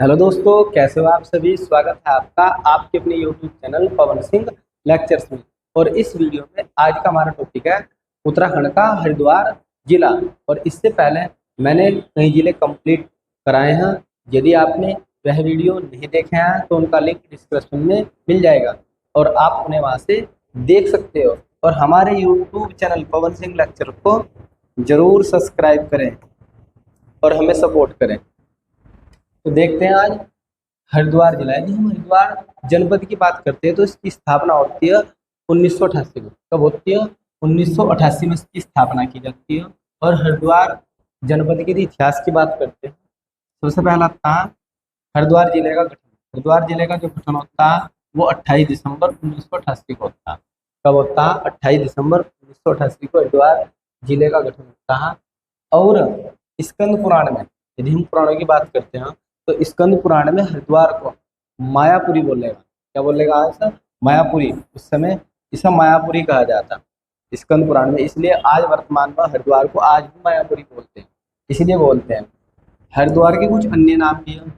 Hello दोस्तों, कैसे हो आप सभी। स्वागत है आपका आपके अपने YouTube channel Pawan Singh lectures में। और इस वीडियो में आज का हमारा टॉपिक है उत्तराखंड का हरिद्वार जिला। और इससे पहले मैंने कई जिले कंप्लीट कराए हैं। यदि आपने वह वीडियो नहीं देखे हैं तो उनका लिंक डिस्क्रिप्शन में मिल जाएगा और आप उन्हें वहाँ से देख सकते हो। और हमारे YouTube channel Pawan Singh lecture को जरूर सब्सक्राइब करें और हमें सपोर्ट करें। तो देखते हैं आज हरिद्वार जिला है। हम हरिद्वार जनपद की बात करते हैं तो इसकी स्थापना होती है 1988 में। कब होती है? 1988 में इसकी स्थापना की जाती है। और हरिद्वार जनपद के इतिहास की बात करते हैं। सबसे पहला था हरिद्वार जिले का गठन। हरिद्वार जिले का जो गठन होता है वो 28 दिसंबर 1988 को होता है। कब होता है? 28 दिसंबर 1988 को हरिद्वार जिले का गठन होता है। और स्कंद पुराण में, यदि हम पुराणों की बात करते हैं तो स्कंद पुराण में हरिद्वार को मायापुरी बोलेगा। क्या बोलेगा? आज मायापुरी। उस समय इसे मायापुरी कहा जाता स्कंद पुराण में। इसलिए आज वर्तमान में हरिद्वार को आज भी मायापुरी बोलते हैं, इसलिए बोलते हैं। हरिद्वार के कुछ अन्य नाम भी हैं।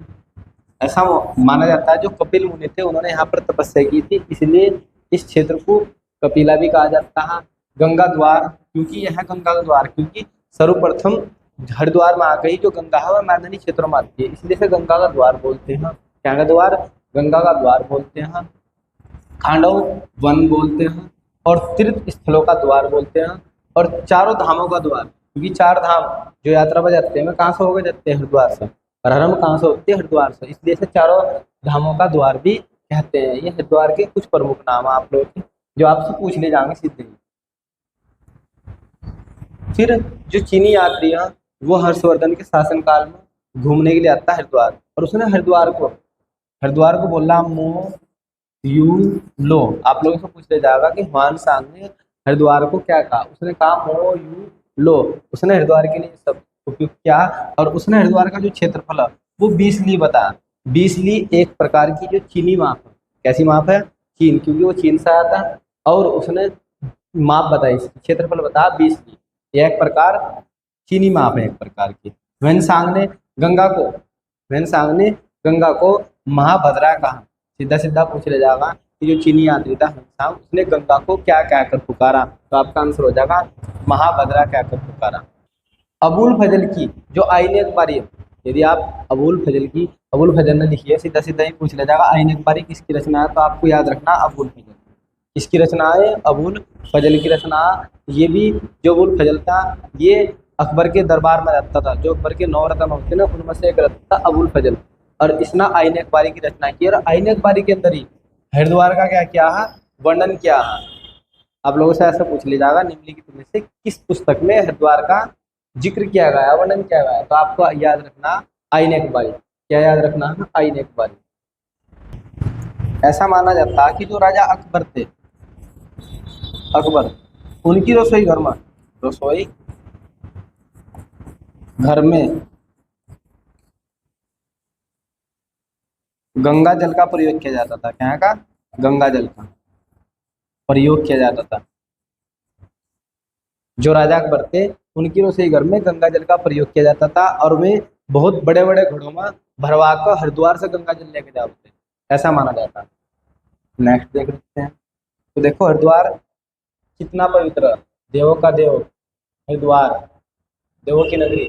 ऐसा माना जाता है जो कपिल मुनि थे उन्होंने यहाँ पर तपस्या की थी, इसलिए इस क्षेत्र को कपिला भी कहा जाता है। गंगा द्वार, क्योंकि यह गंगा का द्वार, क्योंकि सर्वप्रथम हरिद्वार में आ गई जो गंगा है वह मैदानी क्षेत्रों में आती है, इसलिए इसे गंगा का द्वार बोलते हैं। क्या का द्वार? गंगा का द्वार बोलते हैं। खांडव वन बोलते हैं और तीर्थ स्थलों का द्वार बोलते हैं। और चारों धामों का द्वार, क्योंकि चार धाम जो यात्रा पर जाते हैं वे कहाँ से होकर जाते हैं? हरिद्वार से। और हरम कहाँ से होती है? हरिद्वार से। इसलिए इसे चारों धामों का द्वार भी कहते हैं। ये हरिद्वार के कुछ प्रमुख नाम है आप लोगों के, जो आपसे पूछ ले जाएंगे सीधे। फिर जो चीनी यात्री है वो हर्षवर्धन के शासनकाल में घूमने के लिए आता है हरिद्वार, और उसने हरिद्वार को बोला मो यू लो। आप लोगों से पूछ ले जाएगा कि हुआन सांग ने हरिद्वार को क्या कहा? उसने कहा मो यू लो। उसने हरिद्वार के लिए सब उपयोग किया। और उसने हरिद्वार का जो क्षेत्रफल है वो 20 ली बताया। 20 ली एक प्रकार की जो चीनी माप है। कैसी माप है? चीन, क्योंकि वो चीन से आया था। और उसने माप बताई, क्षेत्रफल बताया 20 ली। यह एक प्रकार चीनी माप है, एक प्रकार की। वेनसांग ने गंगा को महाभद्रा कहा। सीधा सीधा पूछ ले जाएगा कि जो चीनी यात्री था वेनसांग, उसने गंगा को क्या कहकर पुकारा? तो आपका आंसर हो जाएगा महाभद्रा कहकर पुकारा। अबुल फजल की जो आईने अखबारी है, यदि आप अबुल फजल ने लिखी है, सीधा सीधा ही पूछ ले जाएगा आईने अखबारी किसकी रचना है? तो आपको याद रखना अबुल फजल किसकी रचना है? अबुल फजल की रचना। ये भी जो अबुल फजल था ये अकबर के दरबार में रहता था। जो अकबर के 9 रत्न होते ना उनमें से एक रत्न था अबुल फजल। और इसने आईने अखबारी की रचना की। और आईने अखबारी के अंदर ही हरिद्वार का क्या किया है? वर्णन किया है। आप लोगों से ऐसा पूछ लिया जाएगा निम्नलिखित में से किस पुस्तक में हरिद्वार का जिक्र किया गया है, वर्णन किया गया है? तो आपको याद रखना आईने अखबारी। क्या याद रखना है? आईने अखबारी। ऐसा माना जाता है कि जो राजा अकबर थे, उनकी रसोई घर में गंगा जल का प्रयोग किया जाता था। क्या का? गंगा जल का प्रयोग किया जाता था। जो राजा अकबर थे उनकी रसोई घर में गंगा जल का प्रयोग किया जाता था। और वे बहुत बड़े बड़े घड़ों में भरवा कर हरिद्वार से गंगा जल लेके जाते थे, ऐसा माना जाता है। नेक्स्ट देख लेते हैं। तो देखो हरिद्वार कितना पवित्र, देवों का देव हरिद्वार, देवों की नगरी,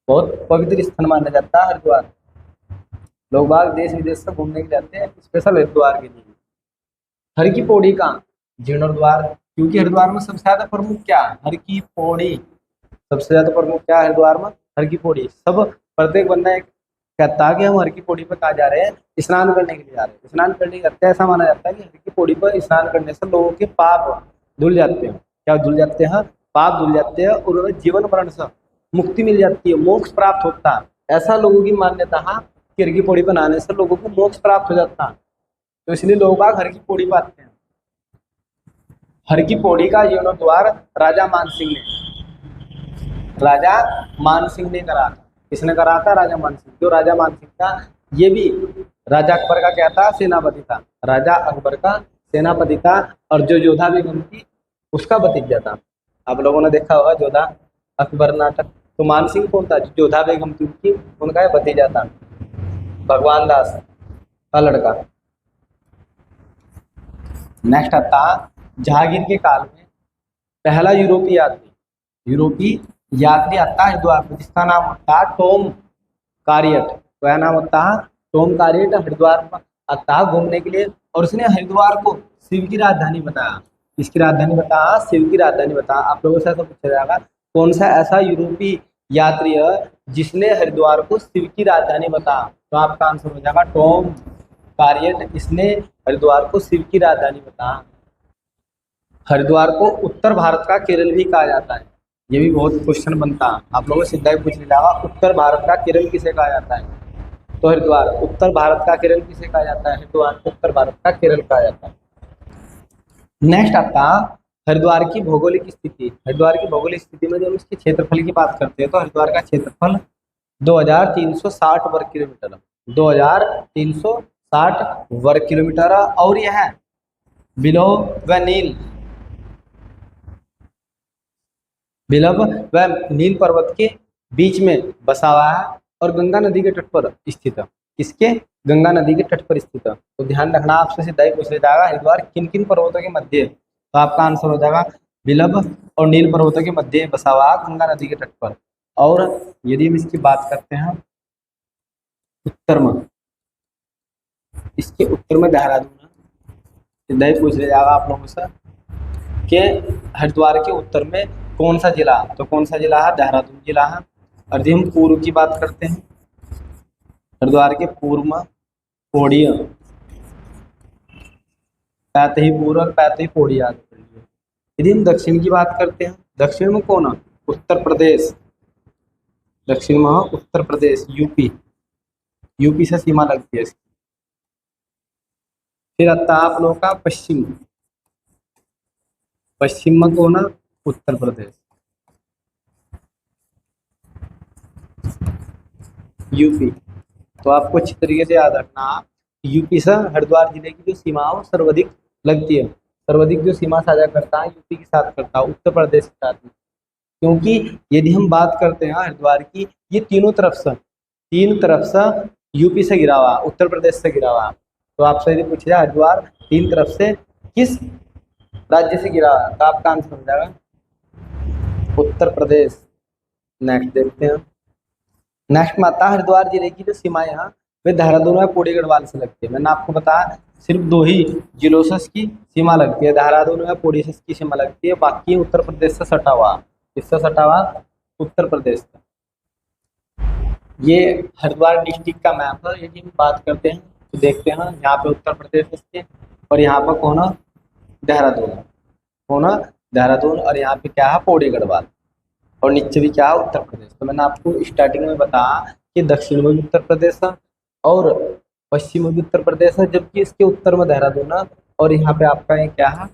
बहुत पवित्र स्थान माना जाता है हरिद्वार। लोग बाग देश विदेश से घूमने के जाते हैं स्पेशल हरिद्वार के लिए। हर की पौड़ी का जीर्णोद्वार, क्योंकि हरिद्वार में सबसे ज्यादा प्रमुख क्या है? हर की पौड़ी। सबसे ज्यादा प्रमुख क्या है हरिद्वार में? हर की पौड़ी। सब प्रत्येक बंदा एक कहता है कि हम हर की पौड़ी पर कहाँ जा रहे हैं? स्नान करने के लिए जा रहे हैं। स्नान करने के ऐसा माना जाता है कि हर की पौड़ी पर स्नान करने से लोगों के पाप धुल जाते हैं। क्या धुल जाते हैं? पाप धुल जाते हैं और उन्हें जीवन मरण से मुक्ति मिल जाती है, मोक्ष प्राप्त होता है। ऐसा लोगों की मान्यता है कि हर की पौड़ी पर नहाने से लोगों को मोक्ष प्राप्त हो जाता है। तो इसलिए लोग बाग हर की पौड़ी पर आते हैं। हर की पौड़ी का जीर्णोद्वार राजा मान सिंह ने करा था। किसने करा था? राजा मान सिंह। जो राजा मान सिंह था ये भी राजा अकबर का क्या था? सेनापति था। राजा अकबर का सेनापति था। और जो जोधा बेगम थी उसका भतीजा था। आप लोगों ने देखा होगा जोधा अकबर नाटक। तो मान सिंह कौन था? जोधा बेगम थी उनकी, उनका भतीजा था। भगवान दास का लड़का। नेक्स्ट आता जहांगीर के काल में पहला यूरोपीय यात्री आता है हरिद्वार में, जिसका नाम होता है टॉम कारियट। वह नाम होता है टॉम कारियट। हरिद्वार में आता है घूमने के लिए और उसने हरिद्वार को शिव की राजधानी बताया। इसकी राजधानी बताया, शिव की राजधानी बताया। आप लोगों से ऐसा पूछा जाएगा कौन सा ऐसा यूरोपीय यात्री है जिसने हरिद्वार को शिव की राजधानी बताया, तो आपका आंसर हो जाएगा टॉम कारियट। इसने हरिद्वार को शिव की राजधानी बताया। हरिद्वार को उत्तर भारत का केरल भी कहा जाता है। ये भी बहुत क्वेश्चन बनता है, आप लोगों से सीधा ही पूछ लिया उत्तर भारत का केरल किसे कहा जाता है, तो हरिद्वार। उत्तर भारत का केरल किसे कहा जाता है, हरिद्वार को उत्तर भारत का केरल कहा जाता है। नेक्स्ट आता हरिद्वार की भौगोलिक स्थिति। हरिद्वार की भौगोलिक स्थिति में जब हम इसके क्षेत्रफल की बात करते हैं तो हरिद्वार का क्षेत्रफल 2360 वर्ग किलोमीटर, 2360 वर्ग किलोमीटर। और यह विलंब व नील पर्वत के बीच में बसा हुआ है और गंगा नदी के तट पर स्थित है। किसके? गंगा नदी के तट पर स्थित है। तो ध्यान रखना, आपसे सीधा ही पूछ लिया जाएगा हरिद्वार किन किन पर्वतों के मध्य है, तो आपका आंसर हो जाएगा विलंब और नील पर्वतों के मध्य बसा हुआ गंगा नदी के तट पर। और यदि हम इसकी बात करते हैं उत्तर में, इसके उत्तर में देहरादून, सीधा ही पूछ लिया जाएगा आप लोगों से कि हरिद्वार के उत्तर में कौन सा जिला, तो कौन सा जिला है? देहरादून जिला है। और यदि हम पूर्व की बात करते हैं, हरिद्वार के पूर्व में पौड़िया, पैतही पूर्व और पैतही पौड़िया। यदि हम दक्षिण की बात करते हैं, दक्षिण में कौन है? उत्तर प्रदेश। दक्षिण में उत्तर प्रदेश, यूपी से सीमा लगती है इसकी। फिर आता है आप लोगों का पश्चिम में कौन है? उत्तर प्रदेश, यूपी। तो आपको अच्छी तरीके से याद रखना, यूपी से हरिद्वार जिले की जो सीमा है वो सर्वाधिक लगती है। सर्वाधिक जो सीमा साझा करता है यूपी के साथ करता है, उत्तर प्रदेश के साथ में। क्योंकि यदि हम बात करते हैं हरिद्वार की, ये तीन तरफ से यूपी से गिरा हुआ, उत्तर प्रदेश से गिरा हुआ। तो आपसे यदि पूछा जाए हरिद्वार तीन तरफ से किस राज्य से गिरा हुआ, तो आपका आंसर हो जाएगा उत्तर प्रदेश। नेक्स्ट देखते हैं। नेक्स्ट में आता है हरिद्वार जिले की जो सीमाएं हैं वे देहरादून और पौड़ी गढ़वाल से लगती है। मैंने आपको बताया सिर्फ दो ही जिलों से इसकी सीमा लगती है, देहरादून और पौड़ी से इसकी सीमा लगती है, बाकी उत्तर प्रदेश से सटा हुआ। किससे सटा हुआ? उत्तर प्रदेश से। ये हरिद्वार डिस्ट्रिक्ट का मैप है। यदि हम बात करते हैं तो देखते हैं यहाँ पे उत्तर प्रदेश इसके, और यहाँ पर कौन है? देहरादून, और यहाँ पे क्या है? पौड़ी गढ़वाल, और नीचे भी क्या है? उत्तर प्रदेश। तो मैंने आपको स्टार्टिंग में बताया कि दक्षिण में भी उत्तर प्रदेश है और पश्चिम में भी उत्तर प्रदेश है, जबकि इसके उत्तर में देहरादून है और यहाँ पे आपका ये क्या है?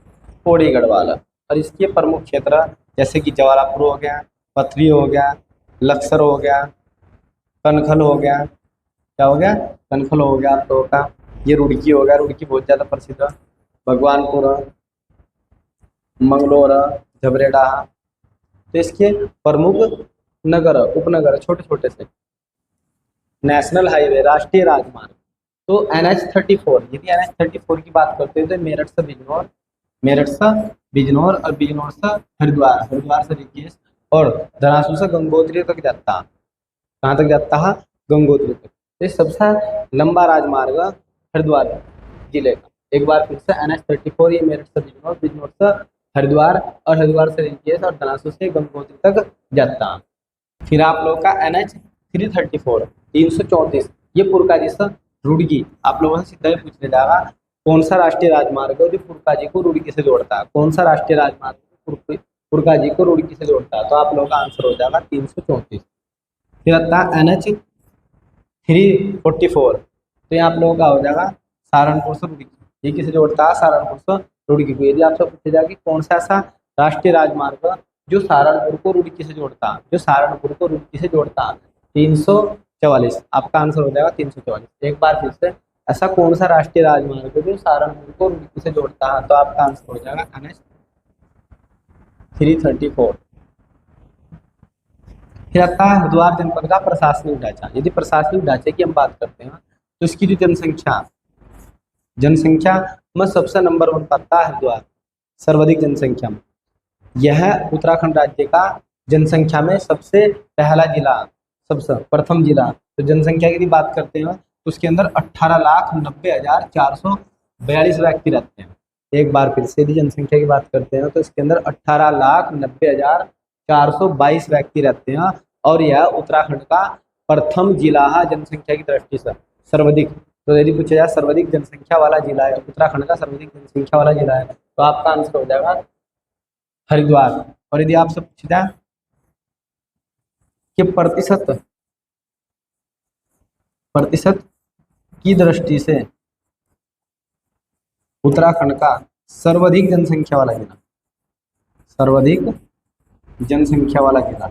पौड़ी गढ़वाल है। और इसके प्रमुख क्षेत्र जैसे कि जवालापुर हो गया, पथरी हो गया, लक्सर हो गया, कनखल हो गया, क्या हो गया? कनखल हो गया आप लोगों का। ये रुड़की हो गया, रुड़की बहुत ज़्यादा प्रसिद्ध है। भगवानपुर, मंगलोर, झबरेड़ा। तो इसके प्रमुख नगर, उपनगर छोटे छोटे से। नेशनल हाईवे, राष्ट्रीय राजमार्ग, तो NH-34। यदि NH-34 की बात करते हैं तो मेरठ से बिजनौर और बिजनौर से हरिद्वार से ऋषिकेश और धरासू से गंगोत्री तक जाता है। कहाँ तक जाता है? गंगोत्री तक। तो ये सबसे लंबा राजमार्ग हरिद्वार जिले का। एक बार फिर से NH-34 ये मेरठ से बिजनौर, बिजनौर से हरिद्वार और हरिद्वार से ऋषिकेश और धरासू से गंगोत्री तक जाता है। फिर आप लोगों का NH-334 334, ये पुरकाजी से रुड़की। आप लोगों से सीधा ही पूछने जाएगा कौन सा राष्ट्रीय राजमार्ग है जो पुरकाजी को रुड़की से जोड़ता है? कौन सा राष्ट्रीय राजमार्ग पुरकाजी को रुड़की से जोड़ता है? तो आप लोगों का आंसर हो जाएगा 334। फिर आता है NH-344, तो ये आप लोगों का हो जाएगा सहारनपुर से रुड़की। ये किसे जोड़ता है? सहारनपुर से रुड़की को। यदि आपसे पूछा जाए कि कौन सा ऐसा राष्ट्रीय राजमार्ग जो सहारनपुर को रुड़की से जोड़ता है, 344, आपका आंसर हो जाएगा 344। एक बार फिर से, ऐसा कौन सा राष्ट्रीय राजमार्ग है जो सहारनपुर को रुड़की से जोड़ता है? तो आपका आंसर हो जाएगा NH-334। फिर आता है हरिद्वार जनपद का प्रशासनिक ढांचा। यदि प्रशासनिक ढांचे की हम बात करते हैं तो इसकी जो जनसंख्या में सबसे नंबर 1 पर आता है हरिद्वार, सर्वाधिक जनसंख्या में। यह उत्तराखंड राज्य का जनसंख्या में सबसे पहला जिला, सबसे प्रथम जिला। तो जनसंख्या की यदि बात करते हैं तो उसके अंदर 18,90,442 व्यक्ति रहते हैं। एक बार फिर से यदि जनसंख्या की बात करते हैं तो इसके अंदर 18,90,422 व्यक्ति रहते हैं और यह उत्तराखंड का प्रथम जिला है जनसंख्या की दृष्टि से, सर्वाधिक। तो यदि पूछा जाए सर्वाधिक जनसंख्या वाला जिला है, उत्तराखंड का सर्वाधिक जनसंख्या वाला जिला है, तो आपका आंसर हो जाएगा हरिद्वार। और यदि आपसे पूछा जाए कि प्रतिशत की दृष्टि से उत्तराखंड का सर्वाधिक जनसंख्या वाला जिला, सर्वाधिक जनसंख्या वाला जिला,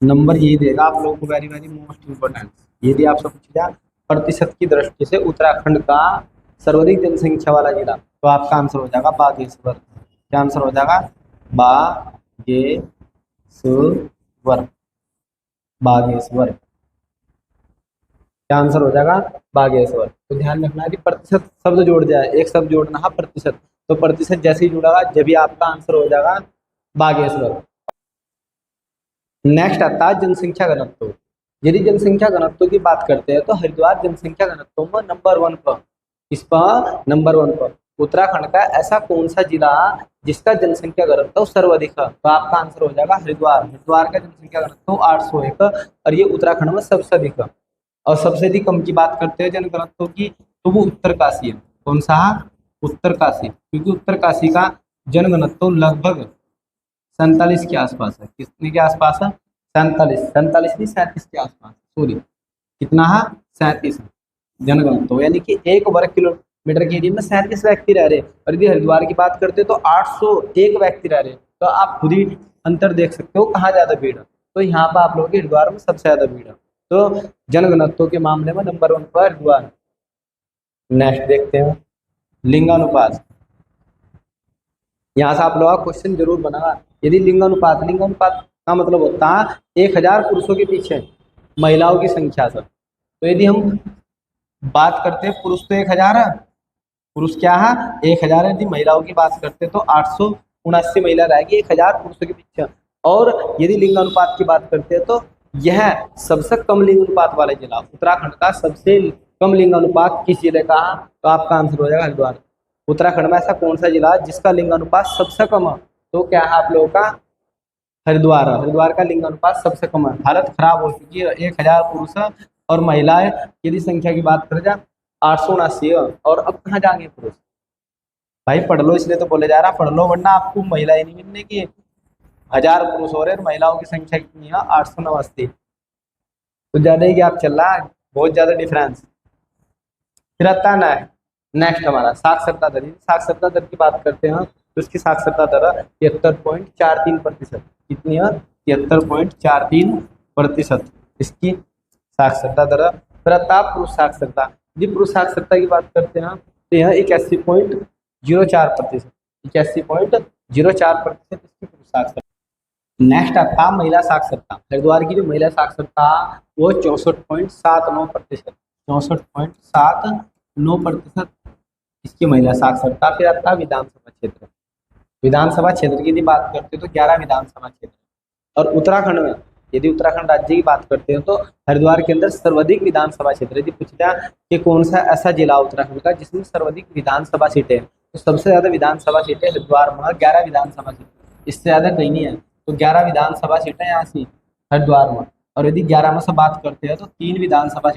नंबर यही देगा आप लोगों को, वेरी वेरी मोस्ट इंपोर्टेंट। यदि आपसे पूछा जाए प्रतिशत की दृष्टि से उत्तराखंड का सर्वाधिक जनसंख्या वाला जिला, तो आपका आंसर हो जाएगा बागेश्वर। क्या आंसर हो जाएगा? बागेश्वर। बागेश्वर क्या आंसर हो जाएगा? बागेश्वर। तो ध्यान रखना है कि प्रतिशत शब्द जोड़ जाए, एक शब्द जोड़ना है प्रतिशत, तो प्रतिशत जैसे ही जुड़ेगा जब भी आपका आंसर हो जाएगा बागेश्वर। नेक्स्ट आता है जनसंख्या घनत्व। यदि जनसंख्या घनत्व की बात करते हैं तो हरिद्वार जनसंख्या घनत्व में नंबर 1 पर, इस पर नंबर 1 पर। उत्तराखंड का ऐसा कौन सा जिला जिसका जनसंख्या घनत्व सर्वाधिक है? तो आपका आंसर हो जाएगा हरिद्वार। हरिद्वार का जनसंख्या घनत्व 801 और ये उत्तराखंड में सबसे अधिक है। और सबसे अधिक कम की बात करते हैं जनघनत्व की, तो वो उत्तरकाशी है। कौन सा? उत्तरकाशी, क्योंकि उत्तरकाशी का जनघनत्व लगभग 47 के आसपास है। कितने के आसपास है? 47 नहीं 37 के आसपास, सॉरी कितना है? 37 जनघनत्व, यानी कि 1 वर्ग किलोमीटर के एरिया में 37 व्यक्ति रह रहे। और यदि हरिद्वार की बात करते हैं तो 801 व्यक्ति रह रहे। तो आप खुद ही अंतर देख सकते हो कहाँ ज्यादा भीड़ है। तो यहाँ पर आप लोगों के हरिद्वार में सबसे ज्यादा भीड़ है। तो जनघनत्व के मामले में नंबर 1 पर हरिद्वार। नेक्स्ट देखते हैं लिंगानुपात। यहाँ से आप लोगों का क्वेश्चन जरूर बना। यदि लिंगानुपात का मतलब होता है 1000 पुरुषों के पीछे महिलाओं की संख्या से। तो यदि हम बात करते हैं पुरुष तो 1000 है, पुरुष क्या है? 1000 है। यदि महिलाओं की बात करते हैं तो 879 महिला रहेगी 1000 पुरुषों के पीछे। और यदि लिंगानुपात की बात करते हैं तो यह सबसे कम लिंगानुपात वाला जिला, उत्तराखंड का सबसे कम लिंगानुपात किस जिले का है? तो आपका आंसर हो जाएगा हरिद्वार। उत्तराखंड में ऐसा कौन सा जिला जिसका लिंगानुपात सबसे कम है? तो क्या है आप लोगों का? हरिद्वार। हरिद्वार का लिंगानुपात सबसे कम है। हालत खराब हो चुकी है, 1000 पुरुष और महिलाएं यदि संख्या की बात करें 879 है। और अब कहाँ जाएंगे पुरुष? भाई पढ़ लो, इसलिए तो बोले जा रहा पढ़ लो, वरना आपको महिलाएं नहीं मिलने की। 1000 पुरुष हो रहे हैं, महिलाओं की संख्या कितनी है? 889। तो ज्यादा ही गैप चल रहा है, बहुत ज्यादा डिफरेंस। फिर आता है नेक्स्ट हमारा साक्षरता दर। साक्षरता दर की बात करते हैं तो इसकी साक्षरता दर 73.43%। कितनी है? 73.43% इसकी साक्षरता दर। फिर आता है पुरुष साक्षरता। यदि पुरुष साक्षरता की बात करते हैं तो यह 81.04%। 81.04% इसकी पुरुष साक्षरता। नेक्स्ट आता है महिला साक्षरता। हरिद्वार की जो महिला साक्षरता वो 64.79%। 64.79% इसकी महिला साक्षरता। फिर आता है विधानसभा क्षेत्र। विधानसभा क्षेत्र की यदि बात करते हैं तो 11 विधानसभा क्षेत्र। और उत्तराखंड में यदि उत्तराखंड राज्य की बात करते हैं तो हरिद्वार के अंदर सर्वाधिक विधानसभा क्षेत्र। यदि पूछता कि कौन सा ऐसा जिला उत्तराखंड का जिसमें सर्वाधिक विधानसभा सीटें हैं, तो सबसे ज्यादा विधानसभा सीटें हरिद्वार में 11 विधानसभा सीटें, इससे ज्यादा कहीं नहीं है। तो 11 विधानसभा सीटें यहाँ से हरिद्वार में। और यदि 11 में से बात करते हैं तो 3 विधानसभा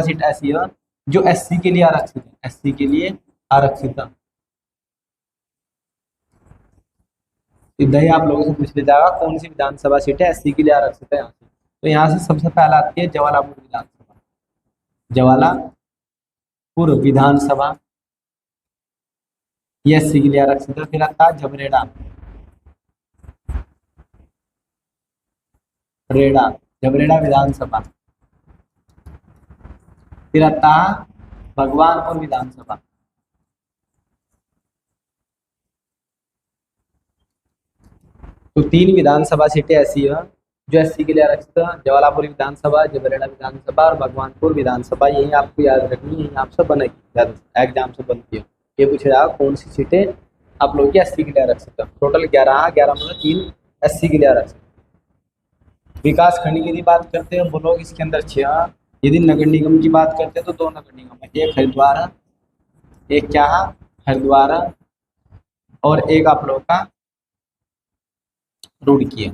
सीट ऐसी है जो SC के लिए आरक्षित है। SC के लिए आरक्षित है। इधर ही आप लोगों से पूछ लिया जाएगा कौन सी विधानसभा सीट है SC के लिए आरक्षित है यहाँ से। तो यहाँ से सबसे पहला आती है जवालापुर विधानसभा। जवालापुर विधानसभा ये SC के लिए आरक्षित है। फिर आता है जबरेड़ा विधानसभा। फिर आता है भगवानपुर विधानसभा। तो 3 विधानसभा सीटें ऐसी है जो एससी के लिए आरक्षित है, जवालापुर विधानसभा, जबरेड़ा विधानसभा और भगवानपुर विधानसभा, यही आपको याद रखनी है, यही आपसे बनेगी एग्जाम से बनती है। ये पूछा जाएगा कौन सी सीटें आप लोगों की एससी के लिए आरक्षित है। टोटल 11 में 3 एससी के लिए आरक्षित। विकास खंड की यदि बात करते हैं ब्लॉक, इसके अंदर 6। यदि नगर निगम की बात करते हैं तो 2 नगर निगम है, एक हरिद्वार है, एक क्या है हरिद्वार है, और एक आप लोगों का रुड़की है,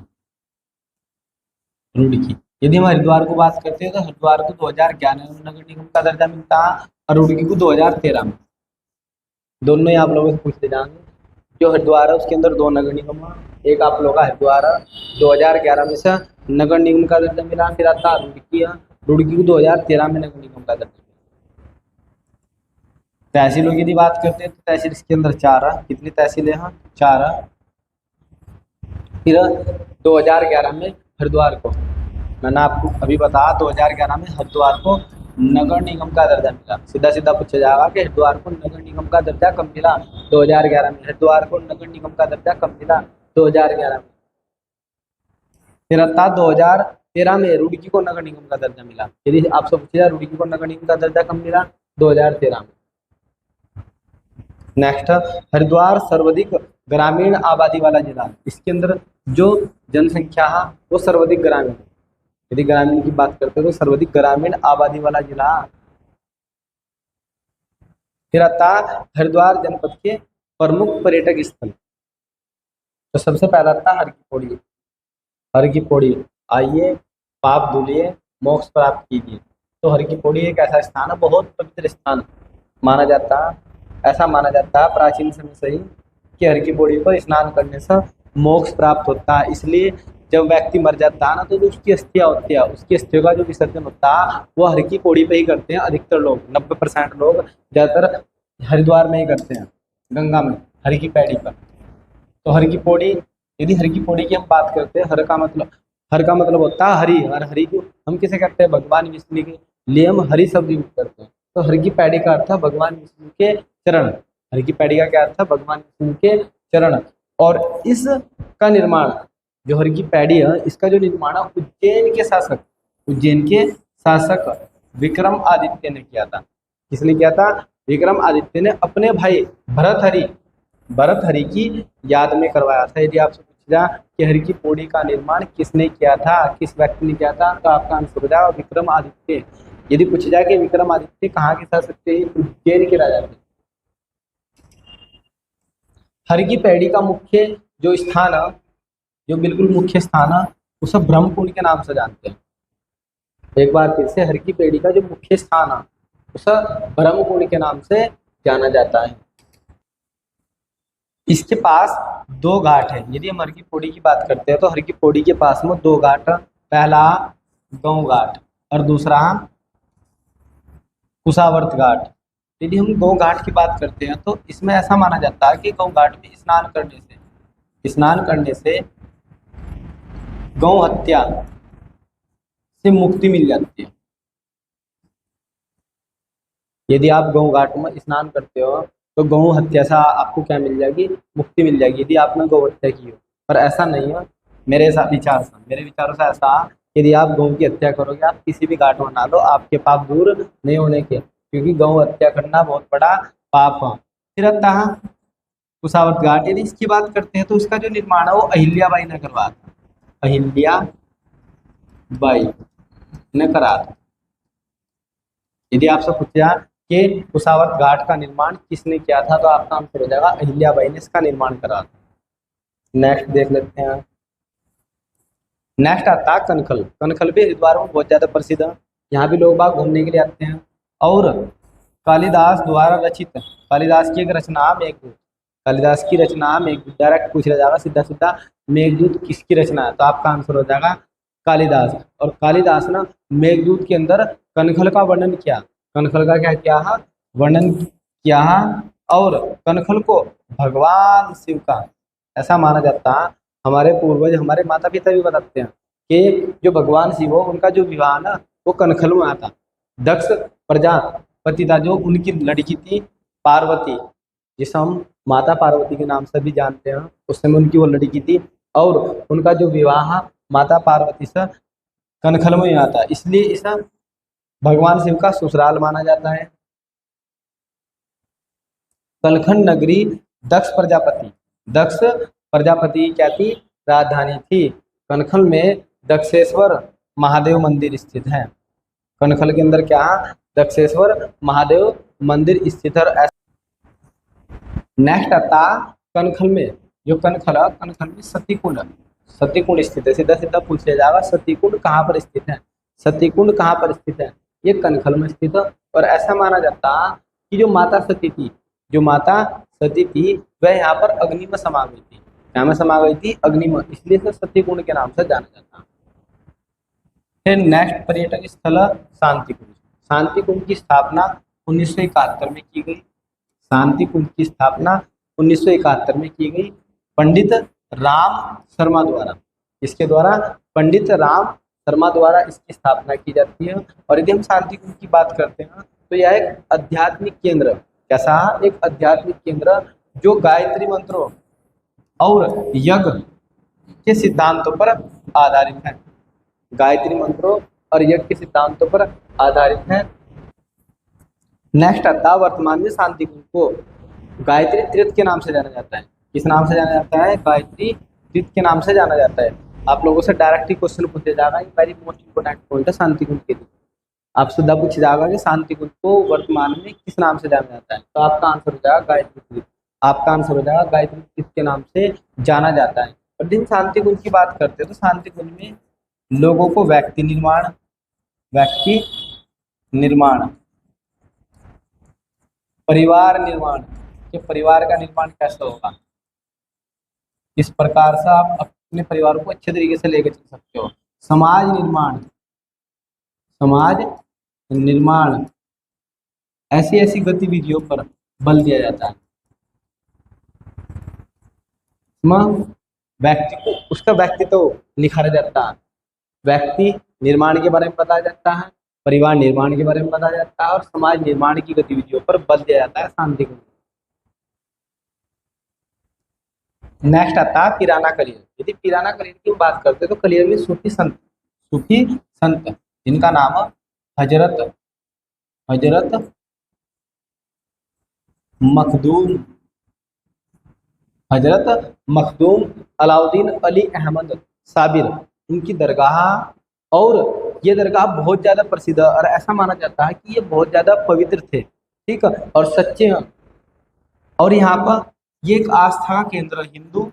रुड़की। यदि हम हरिद्वार को बात करते हैं तो हरिद्वार को 2011 में नगर निगम का दर्जा मिलता है और रुड़की को 2013 में। दोनों ही आप लोगों से पूछते जाएंगे। जो हरिद्वार है उसके अंदर 2 नगर निगम है, एक आप लोगों का हरिद्वार है 2011 में से नगर निगम का दर्जा मिला, फिर आता रुड़की है, रुड़की को 2013 में नगर निगम का दर्जा मिला। तहसीलों की यदि बात करते हैं तो तहसील इसके अंदर 4 है। कितनी तहसीलें हैं? 4 है। फिर 2011 में हरिद्वार को, मैंने आपको अभी बताया 2011 में हरिद्वार को नगर निगम का दर्जा मिला। सीधा सीधा पूछा जाएगा कि हरिद्वार को नगर निगम का दर्जा कब मिला? 2011 में। हरिद्वार को नगर निगम का दर्जा कब मिला? 2011 में। फिर आता 2013 में रुड़की को नगर निगम का दर्जा मिला। यदि आपसे पूछा जाए रुड़की को नगर निगम का दर्जा कब मिला? 2013 में। नेक्स्ट, हरिद्वार सर्वाधिक ग्रामीण आबादी वाला जिला। इसके अंदर जो जनसंख्या है वो सर्वाधिक ग्रामीण है। यदि ग्रामीण की बात करते हैं तो सर्वाधिक ग्रामीण आबादी वाला जिला। फिर आता हरिद्वार जनपद के प्रमुख पर्यटक स्थल। तो सबसे पहला आता हर की पौड़ी। हर की पौड़ी, आइए पाप धुलिए मोक्ष प्राप्त कीजिए। तो हर की पौड़ी एक ऐसा स्थान है, बहुत पवित्र स्थान माना जाता है। ऐसा माना जाता है प्राचीन समय से ही कि हर की पौड़ी पर स्नान करने से मोक्ष प्राप्त होता है। इसलिए जब व्यक्ति मर जाता है ना तो जो उसकी अस्थियाँ होती है, उसकी अस्थियों का जो विसर्जन होता है वो हर की पौड़ी पे ही करते हैं। अधिकतर लोग 90% लोग ज़्यादातर हरिद्वार में ही करते हैं, गंगा में, हर की पैड़ी पर। तो हर की पौड़ी, यदि हर की पौड़ी की हम बात करते हैं, हर का मतलब होता है हरि। और हरि को हम किसे कहते हैं? भगवान विष्णु के लिए हम हरि शब्द यूज करते हैं। तो हर की पैड़ी का अर्थ है भगवान विष्णु के चरण। हर की पैड़ी का क्या अर्थ है? भगवान विष्णु के चरण। और इसका निर्माण, जो हर की पैड़ी है, इसका जो निर्माण है उज्जैन के शासक विक्रम आदित्य ने किया था। किसने किया था? विक्रम आदित्य ने अपने भाई भरतहरि की याद में करवाया था। यदि आपसे पूछा जाए कि हर की पौड़ी का निर्माण किसने किया था, किस व्यक्ति ने किया था, तो आपका आंसर हो जाएगा विक्रम आदित्य। यदि पूछा जाए कि विक्रम आदित्य कहाँ के शासक थे? उज्जैन के राजा थे। हर की पैड़ी का मुख्य जो स्थान है, जो बिल्कुल मुख्य स्थान है, उसे ब्रह्मकुंड के नाम से जानते हैं। एक बार फिर से, हर की पैड़ी का जो मुख्य स्थान है उसे ब्रह्मकुंड के नाम से जाना जाता है। इसके पास 2 घाट है। यदि हम हर की पौड़ी की बात करते हैं तो हर की पौड़ी के पास में 2 घाट है। पहला गौ घाट और दूसरा कुशावर्त घाट। यदि हम गौ घाट की बात करते हैं तो इसमें ऐसा माना जाता है कि गौ घाट में स्नान करने से गौ हत्या से मुक्ति मिल जाती है। यदि आप गौ घाट में स्नान करते हो तो गौ हत्या से आपको क्या मिल जाएगी? मुक्ति मिल जाएगी, यदि आपने गौ हत्या की हो। पर ऐसा नहीं है मेरे विचारों से ऐसा, यदि आप गौ की हत्या करोगे, आप किसी भी घाट में ना लो, आपके पाप दूर नहीं होने के, क्योंकि गौ हत्या करना बहुत बड़ा पाप है। फिर आता है कुशावर्त घाट। यदि इसकी बात करते हैं तो इसका जो निर्माण है वो अहिल्याबाई ने करवाया था। अहिल्याबाई ने करा था। यदि आपसे पूछा कि कुशावर्त घाट का निर्माण किसने किया था तो आपका आंसर हो जाएगा अहिल्याबाई ने इसका निर्माण करा था। नेक्स्ट देख लेते हैं। नेक्स्ट आता है कनखल। कनखल भी हरिद्वार में बहुत ज़्यादा प्रसिद्ध है। यहाँ भी लोग बाग घूमने के लिए आते हैं। और कालिदास द्वारा रचित, कालिदास की एक रचना मेघदूत, कालिदास की रचना मेघदूत। डायरेक्ट पूछ लिया जाएगा सीधा सीधा, मेघदूत किसकी रचना है? तो आपका आंसर हो जाएगा कालिदास। और कालिदास ना मेघदूत के अंदर कनखल का वर्णन किया। कनखल का क्या किया है? वर्णन किया है। और कनखल को भगवान शिव का ऐसा माना जाता है। हमारे पूर्वज, हमारे माता पिता भी बताते हैं कि जो भगवान शिव हो उनका जो विवाह ना वो कनखल में आता। दक्ष प्रजापति था, जो उनकी लड़की थी पार्वती, जिसे हम माता पार्वती के नाम से भी जानते हैं, उस समय उनकी वो लड़की थी। और उनका जो विवाह माता पार्वती से कनखल में आता है, इसलिए इसे भगवान शिव का ससुराल माना जाता है। कलखन नगरी दक्ष प्रजापति क्या थी, राजधानी थी। कनखल में दक्षेश्वर महादेव मंदिर स्थित है। कनखल के अंदर क्या है, दक्षेश्वर महादेव मंदिर स्थित है। नेक्स्ट आता कनखल में, जो कनखल है, कनखल में सतीकुंड स्थित है। सीधा सीधा पूछ लिया जाएगा सतीकुंड कहाँ पर स्थित है, सतीकुंड कहाँ पर स्थित है, ये कनखल में स्थित है। और ऐसा माना जाता कि जो माता सती थी वह यहाँ पर अग्नि में समा गई थी। यहाँ में समा गई थी अग्नि में, इसलिए इसे सतीकुंड के नाम से जाना जाता है। फिर नेक्स्ट पर्यटक स्थल शांतिकुंज। शांतिकुंज की स्थापना 1971 में की गई। शांतिकुंज की स्थापना 1971 में की गई पंडित राम शर्मा द्वारा। इसके द्वारा पंडित राम शर्मा द्वारा इसकी स्थापना की जाती है। और यदि हम शांतिकुंज की बात करते हैं तो यह एक आध्यात्मिक केंद्र, कैसा, एक आध्यात्मिक केंद्र जो गायत्री मंत्रों और यज्ञ के सिद्धांतों पर आधारित है। गायत्री मंत्रों और यज्ञ के सिद्धांतों पर आधारित है। नेक्स्ट आता, वर्तमान में शांतिकुंज को गायत्री तीर्थ के नाम से जाना जाता है। किस नाम से जाना जाता है, गायत्री तीर्थ के नाम से जाना जाता है। आप लोगों से डायरेक्ट ही क्वेश्चन पूछा जाएगा, वेरी मोस्ट इंपोर्टेंट पॉइंट है शांतिकुंज के लिए। आपसे सीधा पूछा जाएगा कि शांतिकुंज को वर्तमान में किस नाम से जाना जाता है, तो आपका आंसर हो जाएगा गायत्री तीर्थ। आपका आंसर हो जाएगा गायत्री तीर्थ के नाम से जाना जाता है। और दिन शांतिकुंज की बात करते हैं तो शांतिकुंज में लोगों को व्यक्ति निर्माण, परिवार निर्माण, कि परिवार का निर्माण कैसे होगा, किस प्रकार से आप अपने परिवार को अच्छे तरीके से लेकर चल सकते हो। समाज निर्माण ऐसी ऐसी गतिविधियों पर बल दिया जाता है। व्यक्ति को उसका व्यक्तित्व निखारा जाता है। व्यक्ति निर्माण के बारे में बताया जाता है, परिवार निर्माण के बारे में बताया जाता है और समाज निर्माण की गतिविधियों पर बल दिया जाता है शांतिकुंज। नेक्स्ट आता है पिराना कलियर। यदि पिराना कलियर की बात करते हैं तो कलियर में सूफी संत जिनका नाम है हजरत मखदूम अलाउद्दीन अली अहमद साबिर, इनकी दरगाह, और ये दरगाह बहुत ज़्यादा प्रसिद्ध है और ऐसा माना जाता है कि ये बहुत ज़्यादा पवित्र थे, ठीक है, और सच्चे हैं। और यहाँ पर ये एक आस्था केंद्र, हिंदू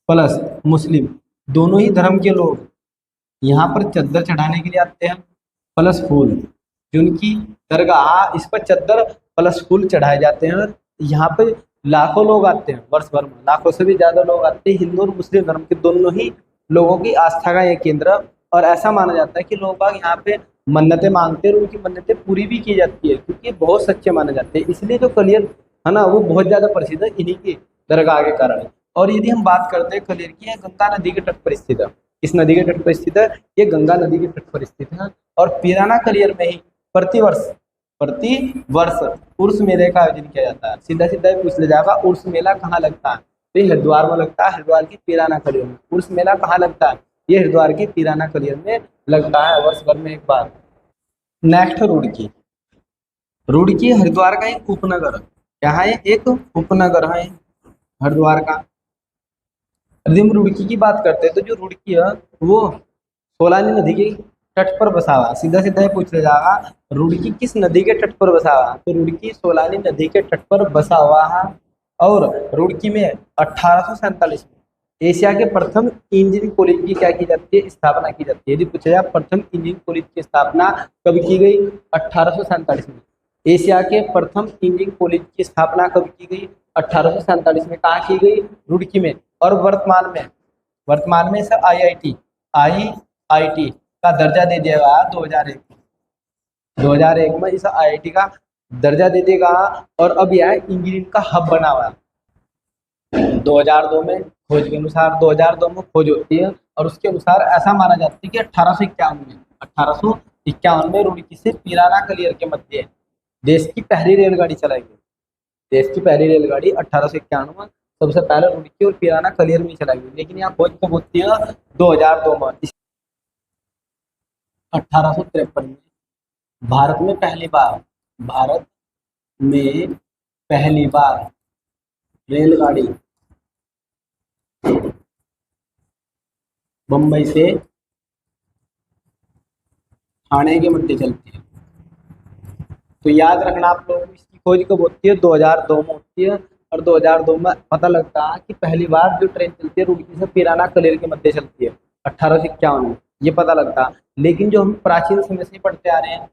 प्लस मुस्लिम दोनों ही धर्म के लोग यहाँ पर चद्दर चढ़ाने के लिए आते हैं, प्लस फूल। जिनकी दरगाह, इस पर चद्दर प्लस फूल चढ़ाए जाते हैं। यहाँ पे लाखों लोग आते हैं, वर्ष भर में लाखों से भी ज़्यादा लोग आते हैं। हिंदू और मुस्लिम धर्म के दोनों ही लोगों की आस्था का ये केंद्र। और ऐसा माना जाता है कि लोग बाग यहाँ पे मन्नतें मांगते हैं और उनकी मन्नतें पूरी भी की जाती है, क्योंकि बहुत सच्चे माने जाते हैं। इसलिए जो कलियर है ना, वो बहुत ज़्यादा प्रसिद्ध है इन्हीं की दरगाह के कारण। और यदि हम बात करते हैं कलियर की, गंगा नदी के तट पर स्थित है। इस नदी के तट पर स्थित है, ये गंगा नदी के तट पर स्थित है। और पिराना कलियर में ही प्रति वर्ष उर्स मेले का आयोजन किया जाता है। सीधा सीधा पूछ ले जाएगा उर्स मेला कहाँ लगता है, तो ये हरिद्वार में लगता है, हरिद्वार की पिराना कलियर में। उर्स मेला कहाँ लगता है, ये हरिद्वार की पिराना कलियर में लगता है, वर्ष भर में एक बार। नेक्स्ट रुड़की हरिद्वार का एक उपनगर, क्या है, एक उपनगर है हरिद्वार का। यदि हम रुड़की की बात करते हैं तो जो रुड़की है वो सोलानी नदी के तट पर बसा हुआ। सीधा सीधा पूछ ले जाएगा रुड़की किस नदी के तट पर बसा हुआ, तो रुड़की सोलानी नदी के तट पर बसा हुआ है। और रुड़की में 1847 में एशिया के प्रथम इंजीनियरिंग कॉलेज की क्या की जाती है, स्थापना की जाती है। यदि पूछा जाए प्रथम इंजीनियरिंग कॉलेज की स्थापना कब की गई, 1847 में। एशिया के प्रथम इंजीनियरिंग कॉलेज की स्थापना कब की गई, 1847 में। कहाँ की गई, रुड़की में। और वर्तमान में इसे आईआईटी का दर्जा दे दिया गया 2001 में इसे आईआईटी का दर्जा दे देगा। और अब यह इंजीनियरिंग का हब बना हुआ है। 2002 में खोज के अनुसार 2002 में खोज होती है और उसके अनुसार ऐसा माना जाता है कि 1851 में रुड़की से पिराना कलियर के मध्य देश की पहली रेलगाड़ी चलाई गई। देश की पहली रेलगाड़ी 1851 में सबसे पहले रुड़की और पिराना कलियर में चलाई गई, लेकिन यहाँ खोज कब होती है? 2002 में। 1853 में भारत में पहली बार, भारत में पहली बार रेलगाड़ी मुंबई से ठाणे के मध्य चलती है। तो याद रखना आप लोगों को, इसकी खोज कब होती है? 2002 में होती है। और 2002 में पता लगता है कि पहली बार जो ट्रेन चलती है रुड़की से पिराना कलेर के मध्य चलती है 1851 में, ये पता लगता है। लेकिन जो हम प्राचीन समय से ही पढ़ते आ रहे हैं,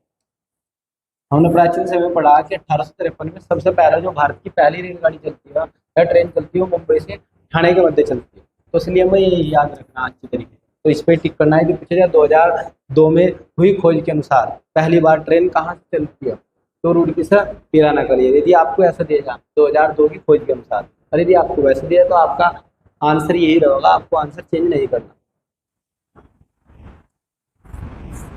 हमने प्राचीन समय में पढ़ा कि 1853 में सबसे पहले जो भारत की पहली रेलगाड़ी चलती है या ट्रेन चलती है वो मुंबई से ठाणे के मध्य चलती है। तो इसलिए हमें ये याद रखना अच्छी तरीके से। तो इस पर टिक करना है कि पूछा जाए 2002 में हुई खोज के अनुसार पहली बार ट्रेन कहाँ से चलती है? तो रुड़की से पिराना कलियर। यदि आपको ऐसा दिया जाए 2002 की खोज के अनुसार, और यदि आपको वैसे दिया तो आपका आंसर यही रहेगा, आपको आंसर चेंज नहीं करना।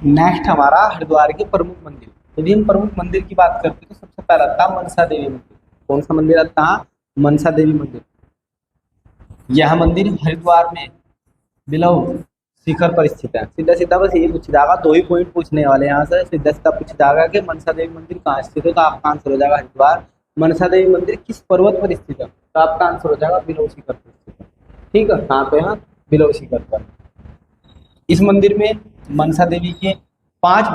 नेक्स्ट हमारा हरिद्वार के प्रमुख मंदिर। यदि हम प्रमुख मंदिर की बात करते हैं तो सबसे पहला था मनसा देवी मंदिर। कौन सा मंदिर आता है? मनसा देवी मंदिर। यह मंदिर हरिद्वार में बिलव शिखर पर स्थित है। सीधा सीधा बस यही पूछ जाएगा, 2 ही पॉइंट पूछने वाले यहाँ से। सीधा सीधा पूछ जाएगा कि मनसा देवी मंदिर कहाँ स्थित है, तो आपका आंसर हो जाएगा हरिद्वार। मनसा देवी मंदिर किस पर्वत पर स्थित है, तो आपका आंसर हो जाएगा बिलव शिखर पर स्थित है। ठीक है, कहाँ पे है? बिलव शिखर पर। इस मंदिर में मनसा देवी के 5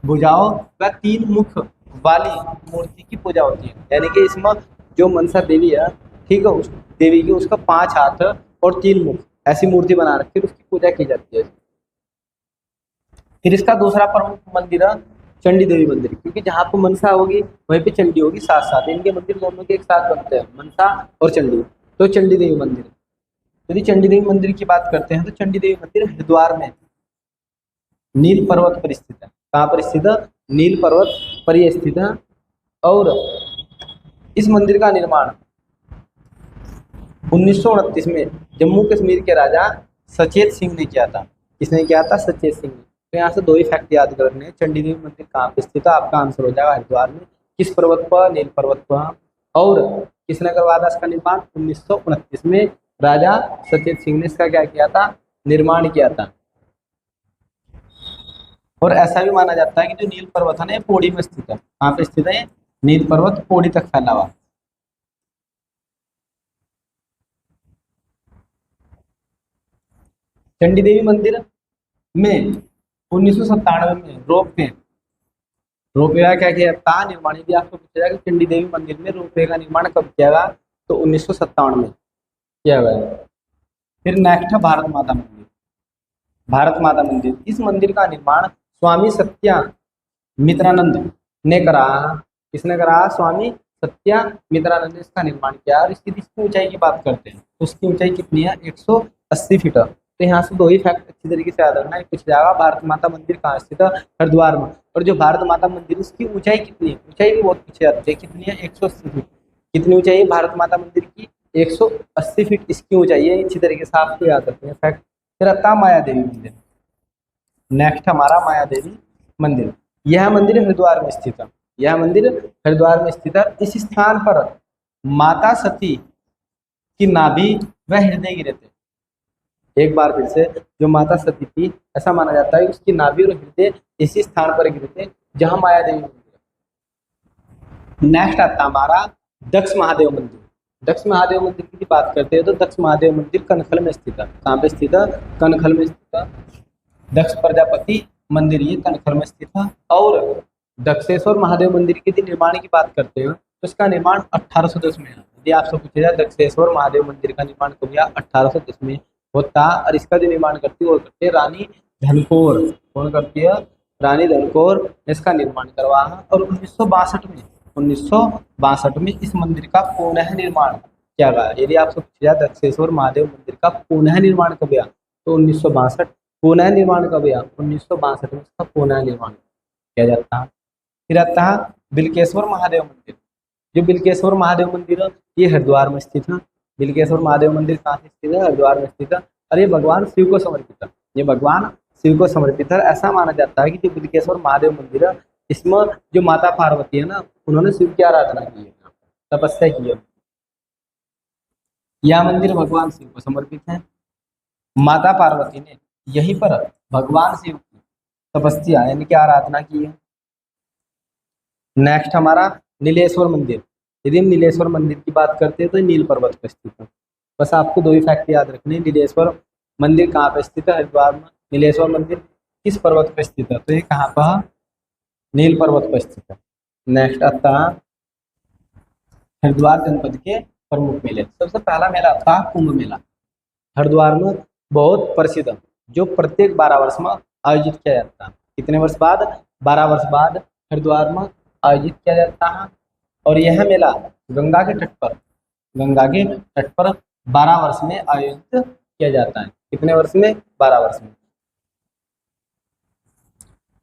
भुजाओं व 3 मुख वाली मूर्ति की पूजा होती है। यानी कि इसमें जो मनसा देवी है, ठीक है, उस देवी की उसका 5 हाथ और 3 मुख ऐसी मूर्ति बना रखी है, उसकी पूजा की जाती है। फिर इसका दूसरा प्रमुख मंदिर है चंडी देवी मंदिर, क्योंकि जहाँ पर मनसा होगी वहीं पे चंडी होगी साथ साथ। इनके मंदिर दोनों के एक साथ बनते हैं, मनसा और चंडी। तो चंडी देवी मंदिर। यदि चंडी देवी मंदिर की बात करते हैं तो चंडी देवी मंदिर हरिद्वार में नील पर्वत पर स्थित है। कहाँ पर स्थित है? नील पर्वत पर यह स्थित है। और इस मंदिर का निर्माण 1929 में जम्मू कश्मीर के राजा सचेत सिंह ने किया था। किसने किया था? सचेत सिंह ने। तो यहाँ से 2 ही फैक्ट याद करने हैं। चंडी देवी मंदिर कहाँ पर स्थित है, आपका आंसर हो जाएगा हरिद्वार में। किस पर्वत पर? नील पर्वत पर। और किसने करवाया था इसका निर्माण? 1929 में राजा सचेत सिंह ने इसका क्या किया था? निर्माण किया था। और ऐसा भी माना जाता है कि जो नील पर्वत है ना, ये पौड़ी में स्थित है। कहाँ पे स्थित है? नील पर्वत पौड़ी तक फैला हुआ। चंडी देवी मंदिर में 1997 में रोपवे का क्या किया था? निर्माण। यदि आपको पूछा जाए कि चंडी देवी मंदिर में रोपवे का निर्माण कब किया गया, तो 1957 में किया गया। फिर नेक्स्ट है भारत माता मंदिर। भारत माता मंदिर, इस मंदिर का निर्माण स्वामी सत्यामित्रानंद ने करा। किसने करा? स्वामी सत्यामित्रानंद ने इसका निर्माण किया। और इसकी ऊंचाई की बात करते हैं तो उसकी ऊंचाई कितनी है? 180 फीट। तो यहाँ से 2 ही फैक्ट अच्छी तरीके से याद रखना है। पूछ जाएगा भारत माता मंदिर कहाँ स्थित है? हरिद्वार में। और जो भारत माता मंदिर उसकी ऊंचाई कितनी है? ऊंचाई भी बहुत पूछी जाती है, कितनी है? 180 फीट। कितनी ऊंचाई है भारत माता मंदिर की? 180 फीट इसकी ऊंचाई है। अच्छी तरीके से आपको याद रखना है फैक्ट। फिर आता है माया देवी मंदिर। नेक्स्ट हमारा माया देवी मंदिर। यह मंदिर हरिद्वार में स्थित है। यह मंदिर हरिद्वार में स्थित है। इस स्थान पर माता सती की नाभि व हृदय गिरे थे। एक बार फिर से, जो माता सती थी ऐसा माना जाता है उसकी नाभि और हृदय इसी स्थान पर गिरे थे जहां माया देवी मंदिर। नेक्स्ट आता हमारा दक्ष महादेव मंदिर। दक्ष महादेव मंदिर की बात करते हैं तो दक्ष महादेव मंदिर कनखल में स्थित है। कहाँ पे स्थित है? कनखल में स्थित है। दक्ष प्रजापति मंदिर ये कनखल में स्थित है। और दक्षेश्वर महादेव मंदिर के निर्माण की बात करते हैं तो इसका निर्माण 1810 में है। यदि आपसे पूछा जाए दक्षेश्वर महादेव मंदिर का निर्माण कब हुआ? 1810 में होता। और इसका जो निर्माण करती है वो करती है रानी धनकौर। कौन करती है? रानी धनकौर ने इसका निर्माण करवाया। और 1962 में इस मंदिर का पुनः निर्माण किया गया। यदि आपसे पूछा जाए दक्षेश्वर महादेव मंदिर का पुनः निर्माण कब हुआ, तो 1962। पुनः निर्माण कब हुआ? 1962 में इसका पुनः निर्माण किया जाता है। फिर आता है बिलकेश्वर महादेव मंदिर। जो बिलकेश्वर महादेव मंदिर है ये हरिद्वार में स्थित है। बिलकेश्वर महादेव मंदिर कहाँ स्थित है? हरिद्वार में स्थित है। और ये भगवान शिव को समर्पित है। ये भगवान शिव को समर्पित है। ऐसा माना जाता है कि जो बिलकेश्वर महादेव मंदिर है इसमें जो माता पार्वती है ना, उन्होंने शिव की आराधना की है, तपस्या की है। यह मंदिर भगवान शिव को समर्पित है। माता पार्वती ने यहीं पर भगवान शिव की तपस्या यानी कि आराधना की है। नेक्स्ट हमारा नीलेश्वर मंदिर। यदि हम नीलेश्वर मंदिर की बात करते हैं तो नील पर्वत पर स्थित है। बस आपको दो ही फैक्ट याद रखने, नीलेश्वर मंदिर कहाँ पे स्थित है? हरिद्वार में। नीलेश्वर मंदिर किस पर्वत पर स्थित है? तो ये कहाँ पर? नील पर्वत पर स्थित है। नेक्स्ट आता है हरिद्वार जनपद के प्रमुख मेले। सबसे पहला मेला था कुंभ मेला, हरिद्वार में बहुत प्रसिद्ध, जो प्रत्येक 12 वर्ष में आयोजित किया जाता है। कितने वर्ष बाद? 12 वर्ष बाद हरिद्वार में आयोजित किया जाता है। और यह मेला गंगा के तट पर 12 वर्ष में आयोजित किया जाता है। कितने वर्ष में? 12 वर्ष में।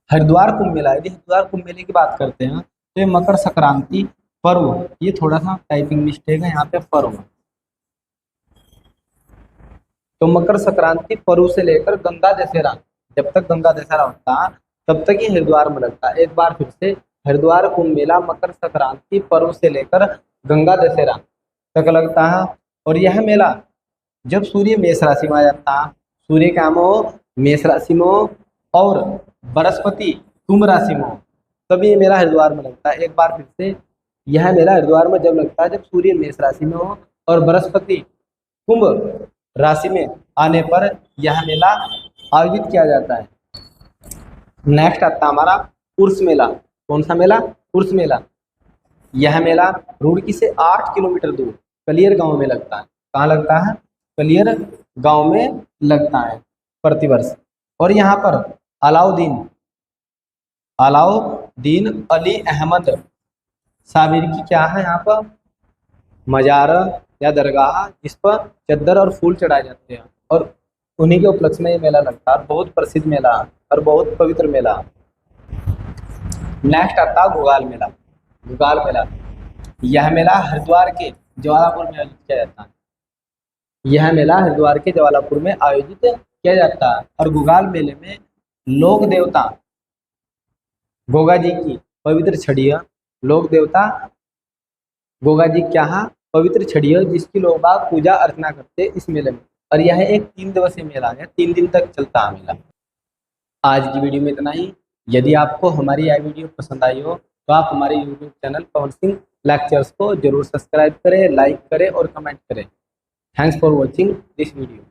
हरिद्वार कुंभ मेला, यदि हरिद्वार कुंभ मेले की बात करते हैं तो ये मकर संक्रांति पर्व, ये थोड़ा सा टाइपिंग मिस्टेक है यहाँ पे, पर्व। तो मकर संक्रांति पर्व से लेकर गंगा दशहरा, जब तक गंगा दशहरा होता है तब तक ही हरिद्वार में लगता है। एक बार फिर से, हरिद्वार कुंभ मेला मकर संक्रांति पर्व से लेकर गंगा दशहरा तक लगता है। और यह मेला जब सूर्य मेष राशि में आ जाता है, सूर्य का हो मेष राशि में हो और बृहस्पति कुंभ राशि में हो, तभी ये मेला हरिद्वार में लगता है। एक बार फिर से, यह मेला हरिद्वार में जब लगता है जब सूर्य मेष राशि में हो और बृहस्पति कुंभ राशि में आने पर यह मेला आयोजित किया जाता है। नेक्स्ट आता हमारा उर्स मेला। कौन सा मेला? उर्स मेला। यह मेला रुड़की से 8 किलोमीटर दूर कलियर गांव में लगता है। कहाँ लगता है? कलियर गांव में लगता है प्रतिवर्ष। और यहाँ पर अलाउद्दीन अली अहमद साबिर की क्या है यहाँ पर? मजार या दरगाह, जिस पर चद्दर और फूल चढ़ाए जाते हैं, और उन्हीं के उपलक्ष्य में ये मेला लगता है। बहुत प्रसिद्ध मेला और बहुत पवित्र मेला। नेक्स्ट आता है घुगाल मेला। घुगाल मेला, यह मेला हरिद्वार के ज्वालापुर में आयोजित किया जाता है। यह मेला हरिद्वार के ज्वालापुर में आयोजित किया जाता है। और घुगाल मेले में लोक देवता गोगा जी की पवित्र छड़ियाँ, लोक देवता गोगा जी क्या है? पवित्र छड़ियाँ, जिसकी लोग बाग पूजा अर्चना करते इस मेले में। और यह एक 3 दिवसीय मेला है, 3 दिन तक चलता है मेला। आज की वीडियो में इतना ही। यदि आपको हमारी यह वीडियो पसंद आई हो तो आप हमारे YouTube channel Pawan Singh lectures को जरूर सब्सक्राइब करें, लाइक करें और कमेंट करें। Thanks for watching this video.